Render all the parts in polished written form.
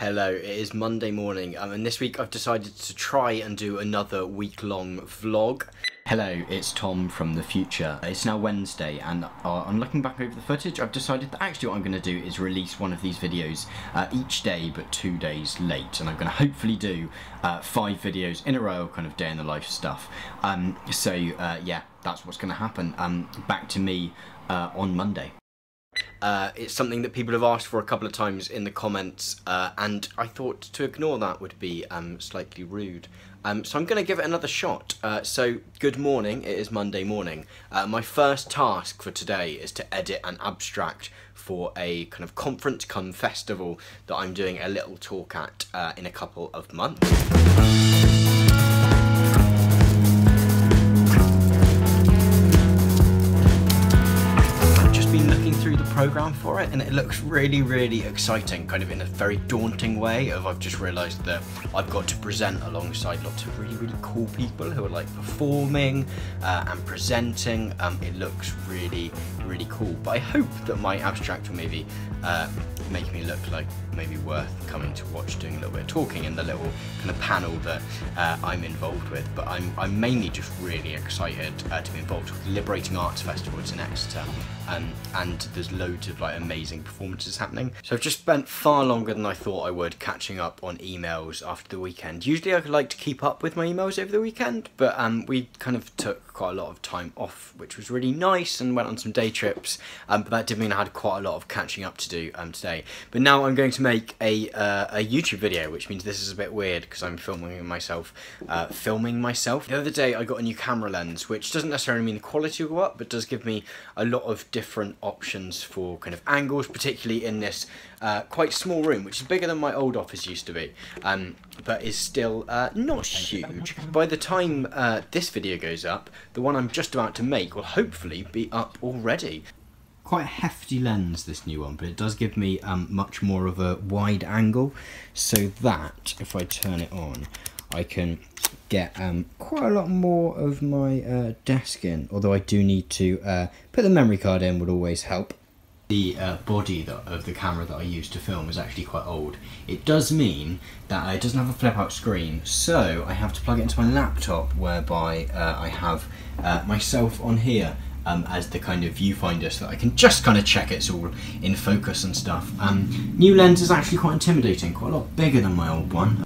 Hello, it is Monday morning, and this week I've decided to try and do another week-long vlog. Hello, it's Tom from the future. It's now Wednesday, and I'm looking back over the footage. I've decided that actually what I'm going to do is release one of these videos each day, but 2 days late, and I'm going to hopefully do 5 videos in a row, kind of day in the life stuff. Yeah, that's what's going to happen. Back to me on Monday. It's something that people have asked for a couple of times in the comments, and I thought to ignore that would be slightly rude. So I'm going to give it another shot. So good morning, it is Monday morning. My first task for today is to edit an abstract for a kind of conference come festival that I'm doing a little talk at in a couple of months. Through the program for it, and it looks really exciting, kind of in a very daunting way of I've just realised that I've got to present alongside lots of really cool people who are like performing and presenting. It looks really cool, but I hope that my abstract will maybe make me look like maybe worth coming to watch, doing a little bit of talking in the little kind of panel that I'm involved with. But I'm mainly just really excited to be involved with the Liberating Arts Festival. It's in Exeter, and there's loads of like amazing performances happening. So I've just spent far longer than I thought I would catching up on emails after the weekend. Usually I like to keep up with my emails over the weekend, but we kind of took quite a lot of time off, which was really nice, and went on some day trips, but that did mean I had quite a lot of catching up to do today. But now I'm going to make a YouTube video, which means this is a bit weird because I'm filming myself. The other day I got a new camera lens, which doesn't necessarily mean the quality will go up, but does give me a lot of different options for kind of angles, particularly in this quite small room, which is bigger than my old office used to be, but is still not huge. By the time this video goes up, the one I'm just about to make will hopefully be up already. Quite a hefty lens, this new one, but it does give me much more of a wide angle, so that if I turn it on, I can get quite a lot more of my desk in, although I do need to put the memory card in, would always help. The body of the camera that I used to film is actually quite old. It does mean that it doesn't have a flip out screen, so I have to plug it into my laptop, whereby I have myself on here as the kind of viewfinder, so that I can just kind of check it's all in focus and stuff. New lens is actually quite intimidating, quite a lot bigger than my old one.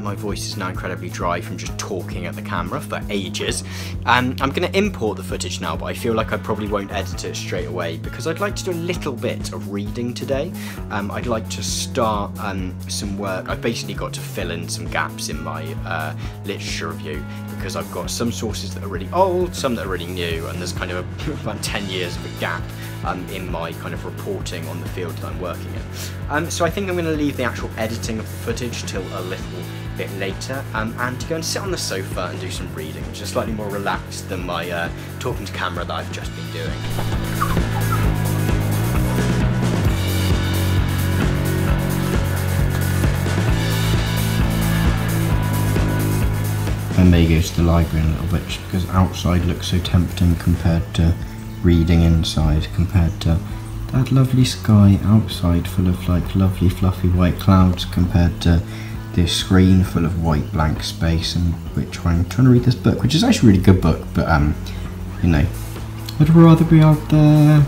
My voice is now incredibly dry from just talking at the camera for ages. I'm going to import the footage now, but I feel like I probably won't edit it straight away because I'd like to do a little bit of reading today. I'd like to start some work. I've basically got to fill in some gaps in my literature review, because I've got some sources that are really old, some that are really new, and there's kind of about 10 years of a gap in my kind of reporting on the field that I'm working in. So I think I'm going to leave the actual editing of the footage till a little bit later, and to go and sit on the sofa and do some reading, which is slightly more relaxed than my talking to camera that I've just been doing. I may go to the library in a little bit, just because outside looks so tempting compared to reading inside, compared to that lovely sky outside full of like lovely fluffy white clouds, compared to this screen full of white blank space in which I'm trying to read this book, which is actually a really good book, but you know, I'd rather be out there.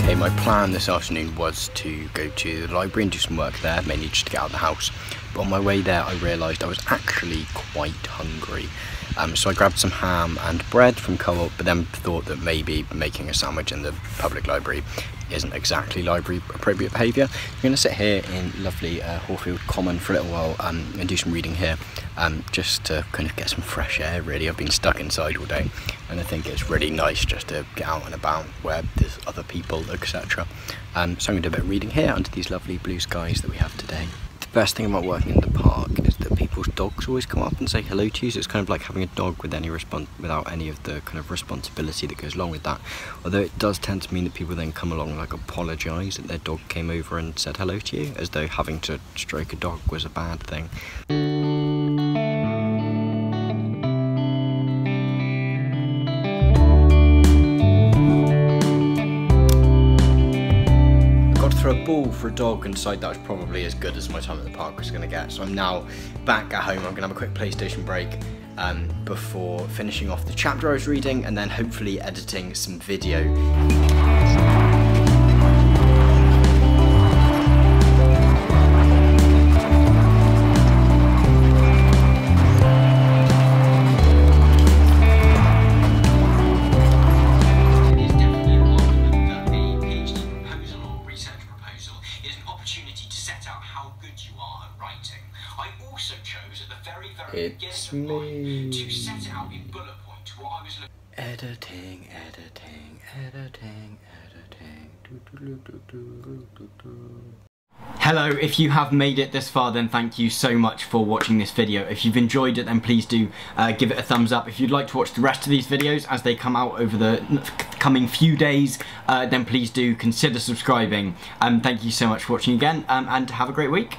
Okay, my plan this afternoon was to go to the library and do some work there, mainly just to get out of the house. But on my way there I realised I was actually quite hungry. So I grabbed some ham and bread from Co-op, but then thought that maybe making a sandwich in the public library isn't exactly library appropriate behaviour. I'm going to sit here in lovely Horfield Common for a little while and do some reading here, just to kind of get some fresh air really. I've been stuck inside all day, and I think it's really nice just to get out and about where there's other people, etc. So I'm going to do a bit of reading here under these lovely blue skies that we have today. The best thing about working in the park is that people people's dogs always come up and say hello to you, so it's kind of like having a dog with without any of the kind of responsibility that goes along with that. Although it does tend to mean that people then come along and like apologise that their dog came over and said hello to you, as though having to stroke a dog was a bad thing. Throw a ball for a dog and decide that was probably as good as my time at the park was going to get. So I'm now back at home. I'm going to have a quick PlayStation break before finishing off the chapter I was reading and then hopefully editing some video. It's me. To set it out in bullet point what I was looking. Editing. Hello, if you have made it this far, then thank you so much for watching this video. If you've enjoyed it, then please do give it a thumbs up. If you'd like to watch the rest of these videos as they come out over the coming few days, then please do consider subscribing. Thank you so much for watching again, and have a great week.